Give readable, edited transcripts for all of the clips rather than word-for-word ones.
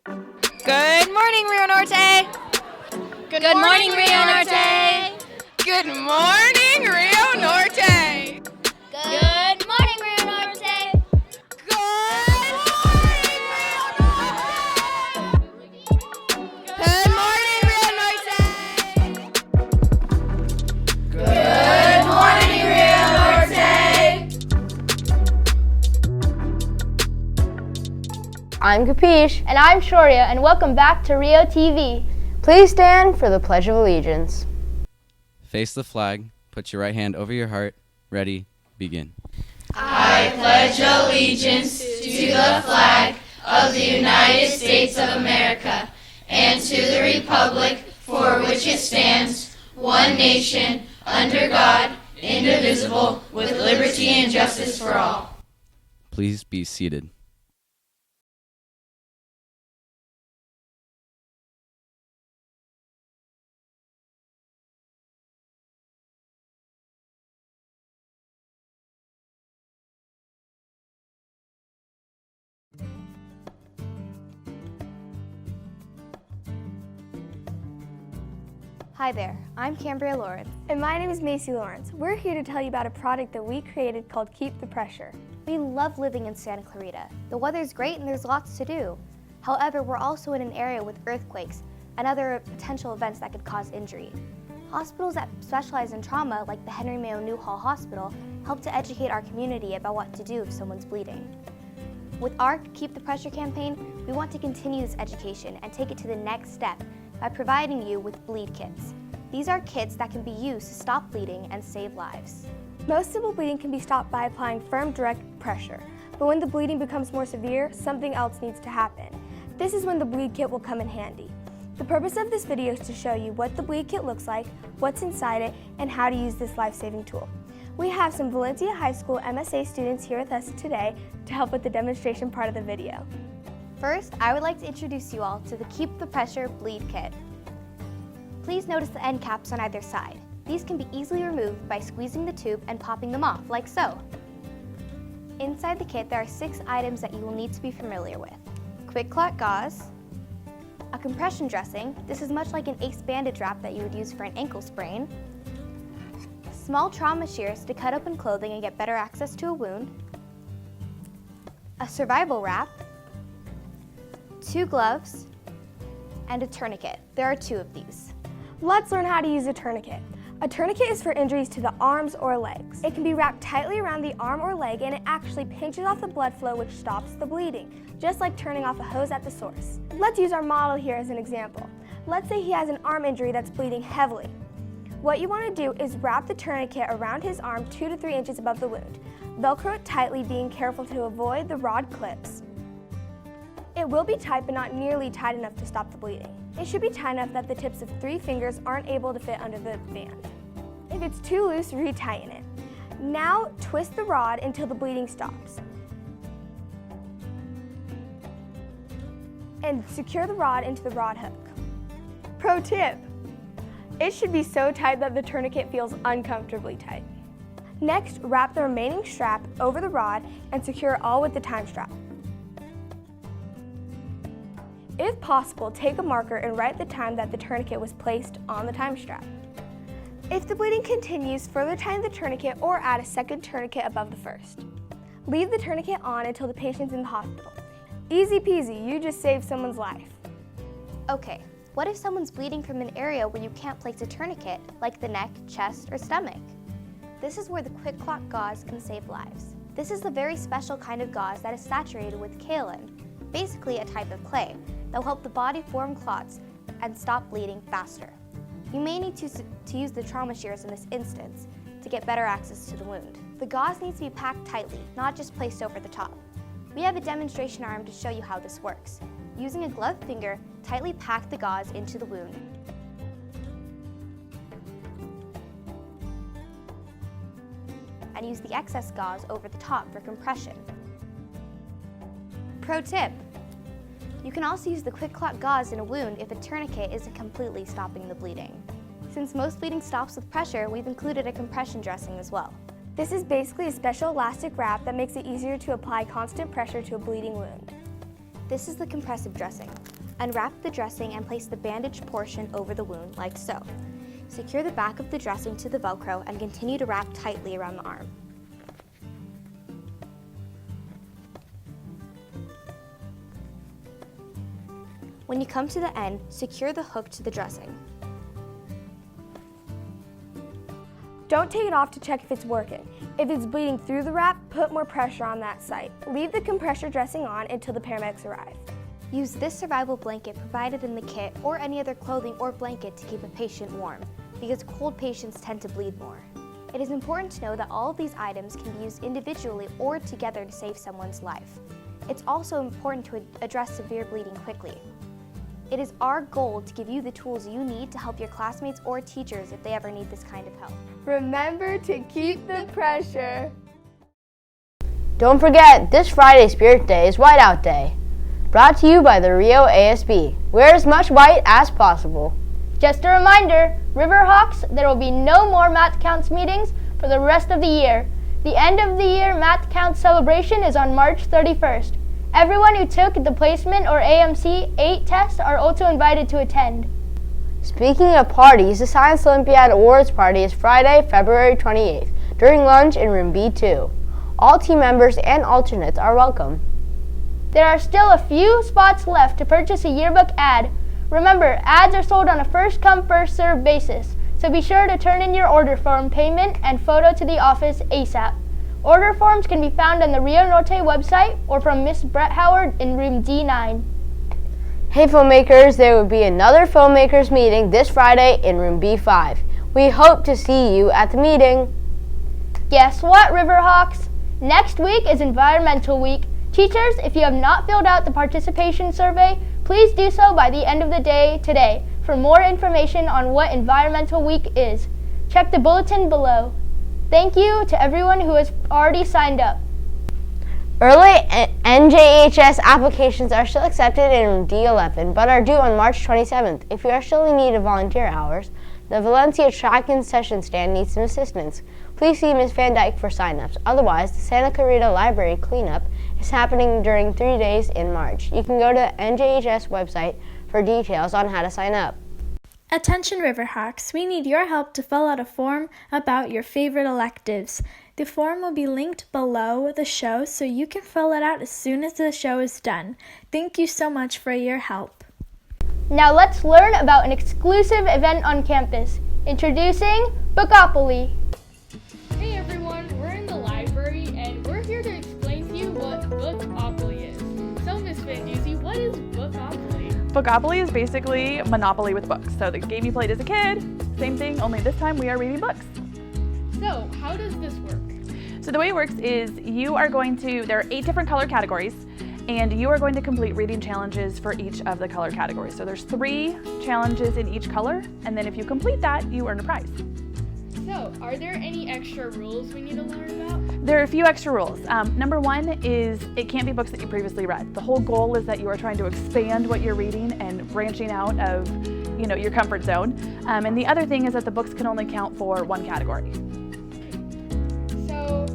Good morning, Rio Norte. Good morning, Rio Norte. Good morning, Rio Norte. Good morning, Rio Norte. Good morning, Rio Norte. Good morning, Rio Norte. I'm Capiche. And I'm Shoria, and welcome back to RioTV. Please stand for the Pledge of Allegiance. Face the flag, put your right hand over your heart. Ready, begin. I pledge allegiance to the flag of the United States of America and to the republic for which it stands, one nation, under God, indivisible, with liberty and justice for all. Please be seated. Hi there, I'm Cambria Lawrence. And my name is Macy Lawrence. We're here to tell you about a product that we created called Keep the Pressure. We love living in Santa Clarita. The weather's great and there's lots to do. However, we're also in an area with earthquakes and other potential events that could cause injury. Hospitals that specialize in trauma, like the Henry Mayo Newhall Hospital, help to educate our community about what to do if someone's bleeding. With our Keep the Pressure campaign, we want to continue this education and take it to the next step by providing you with bleed kits. These are kits that can be used to stop bleeding and save lives. Most simple bleeding can be stopped by applying firm, direct pressure. But when the bleeding becomes more severe, something else needs to happen. This is when the bleed kit will come in handy. The purpose of this video is to show you what the bleed kit looks like, what's inside it, and how to use this life-saving tool. We have some Valencia High School MSA students here with us today to help with the demonstration part of the video. First, I would like to introduce you all to the Keep the Pressure bleed kit. Please notice the end caps on either side. These can be easily removed by squeezing the tube and popping them off, like so. Inside the kit, there are 6 items that you will need to be familiar with. Quick clot gauze, a compression dressing. This is much like an ACE bandage wrap that you would use for an ankle sprain. Small trauma shears to cut open clothing and get better access to a wound. A survival wrap, 2 gloves, and a tourniquet. There are 2 of these. Let's learn how to use a tourniquet. A tourniquet is for injuries to the arms or legs. It can be wrapped tightly around the arm or leg, and it actually pinches off the blood flow, which stops the bleeding, just like turning off a hose at the source. Let's use our model here as an example. Let's say he has an arm injury that's bleeding heavily. What you want to do is wrap the tourniquet around his arm 2 to 3 inches above the wound. Velcro it tightly, being careful to avoid the rod clips. It will be tight, but not nearly tight enough to stop the bleeding. It should be tight enough that the tips of 3 fingers aren't able to fit under the band. If it's too loose, retighten it. Now twist the rod until the bleeding stops. And secure the rod into the rod hook. Pro tip: it should be so tight that the tourniquet feels uncomfortably tight. Next, wrap the remaining strap over the rod and secure it all with the time strap. If possible, take a marker and write the time that the tourniquet was placed on the time strap. If the bleeding continues, further tighten the tourniquet or add a second tourniquet above the first. Leave the tourniquet on until the patient's in the hospital. Easy peasy, you just saved someone's life. Okay, what if someone's bleeding from an area where you can't place a tourniquet, like the neck, chest, or stomach? This is where the quick clot gauze can save lives. This is the very special kind of gauze that is saturated with kaolin, basically a type of clay, that will help the body form clots and stop bleeding faster. You may need to use the trauma shears in this instance to get better access to the wound. The gauze needs to be packed tightly, not just placed over the top. We have a demonstration arm to show you how this works. Using a gloved finger, tightly pack the gauze into the wound. And use the excess gauze over the top for compression. Pro tip: you can also use the quick clot gauze in a wound if a tourniquet isn't completely stopping the bleeding. Since most bleeding stops with pressure, we've included a compression dressing as well. This is basically a special elastic wrap that makes it easier to apply constant pressure to a bleeding wound. This is the compressive dressing. Unwrap the dressing and place the bandaged portion over the wound like so. Secure the back of the dressing to the Velcro and continue to wrap tightly around the arm. When you come to the end, secure the hook to the dressing. Don't take it off to check if it's working. If it's bleeding through the wrap, put more pressure on that site. Leave the compressor dressing on until the paramedics arrive. Use this survival blanket provided in the kit or any other clothing or blanket to keep a patient warm, because cold patients tend to bleed more. It is important to know that all of these items can be used individually or together to save someone's life. It's also important to address severe bleeding quickly. It is our goal to give you the tools you need to help your classmates or teachers if they ever need this kind of help. Remember to keep the pressure. Don't forget, this Friday, Spirit Day, is Whiteout Day. Brought to you by the Rio ASB. Wear as much white as possible. Just a reminder, Riverhawks, there will be no more Math Counts meetings for the rest of the year. The end of the year Math Counts celebration is on March 31st. Everyone who took the placement or AMC 8 test are also invited to attend. Speaking of parties, the Science Olympiad Awards Party is Friday, February 28th, during lunch in room B2. All team members and alternates are welcome. There are still a few spots left to purchase a yearbook ad. Remember, ads are sold on a first-come, first-served basis, so be sure to turn in your order form, payment, and photo to the office ASAP. Order forms can be found on the Rio Norte website or from Miss Brett Howard in room D9. Hey filmmakers, there will be another filmmakers meeting this Friday in room B5. We hope to see you at the meeting. Guess what, Riverhawks? Next week is Environmental Week. Teachers, if you have not filled out the participation survey, please do so by the end of the day today for more information on what Environmental Week is. Check the bulletin below. Thank you to everyone who has already signed up. Early NJHS applications are still accepted in D11, but are due on March 27th. If you are still in need of volunteer hours, the Valencia Track and Session Stand needs some assistance. Please see Ms. Van Dyke for sign-ups. Otherwise, the Santa Clarita Library cleanup is happening during 3 days in March. You can go to the NJHS website for details on how to sign up. Attention Riverhawks, we need your help to fill out a form about your favorite electives. The form will be linked below the show so you can fill it out as soon as the show is done. Thank you so much for your help. Now let's learn about an exclusive event on campus. Introducing Bookopoly. Hey everyone, we're in the library and we're here to explain to you what Bookopoly is. So Miss Van Duzy, what is Bookopoly? Bookopoly is basically Monopoly with books. So the game you played as a kid, same thing, only this time we are reading books. So how does this work? So the way it works is there are 8 different color categories, and you are going to complete reading challenges for each of the color categories. So there's 3 challenges in each color, and then if you complete that, you earn a prize. So, are there any extra rules we need to learn about? There are a few extra rules. Number 1 is it can't be books that you previously read. The whole goal is that you are trying to expand what you're reading and branching out of, your comfort zone. And the other thing is that the books can only count for 1 category. So,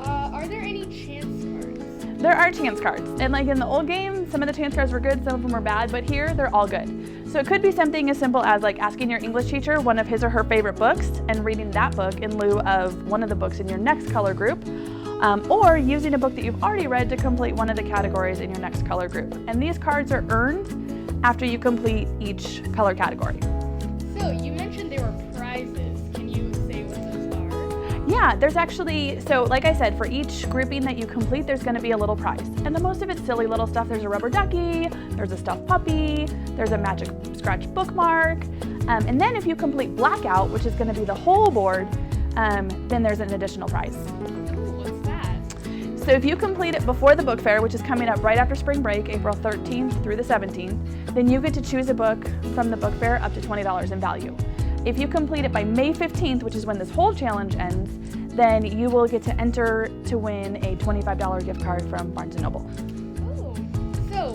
are there any chance cards? There are chance cards. And like in the old game, some of the chance cards were good, some of them were bad, but here they're all good. So it could be something as simple as like asking your English teacher one of his or her favorite books and reading that book in lieu of one of the books in your next color group, or using a book that you've already read to complete one of the categories in your next color group. And these cards are earned after you complete each color category. So you mentioned there were prizes. Can you say what those are? Yeah, there's actually, so like I said, for each grouping that you complete, there's going to be a little prize. And the most of it's silly little stuff. There's a rubber ducky, there's a stuffed puppy, there's a magic scratch bookmark. And then if you complete Blackout, which is going to be the whole board, then there's an additional prize. Ooh, what's that? So if you complete it before the book fair, which is coming up right after spring break, April 13th through the 17th, then you get to choose a book from the book fair up to $20 in value. If you complete it by May 15th, which is when this whole challenge ends, then you will get to enter to win a $25 gift card from Barnes & Noble. Oh, so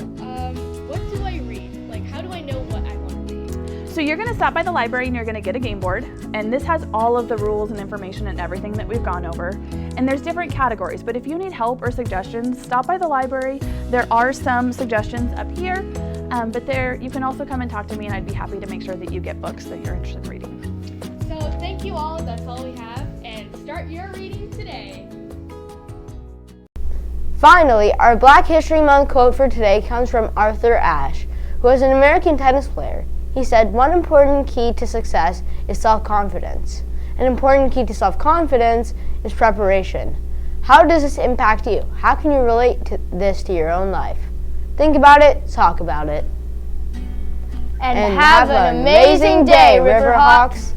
what do I read? Like, how do I know what I want to read? So you're going to stop by the library and you're going to get a game board, and this has all of the rules and information and everything that we've gone over. And there's different categories, but if you need help or suggestions, stop by the library. There are some suggestions up here, but you can also come and talk to me, and I'd be happy to make sure that you get books that you're interested in reading. So thank you all, that's all we have, and start your reading today. Finally, our Black History Month quote for today comes from Arthur Ashe, who was an American tennis player. He said, "One important key to success is self-confidence. An important key to self-confidence is preparation." How does this impact you? How can you relate this to your own life? Think about it, talk about it. And have an amazing day, Riverhawks!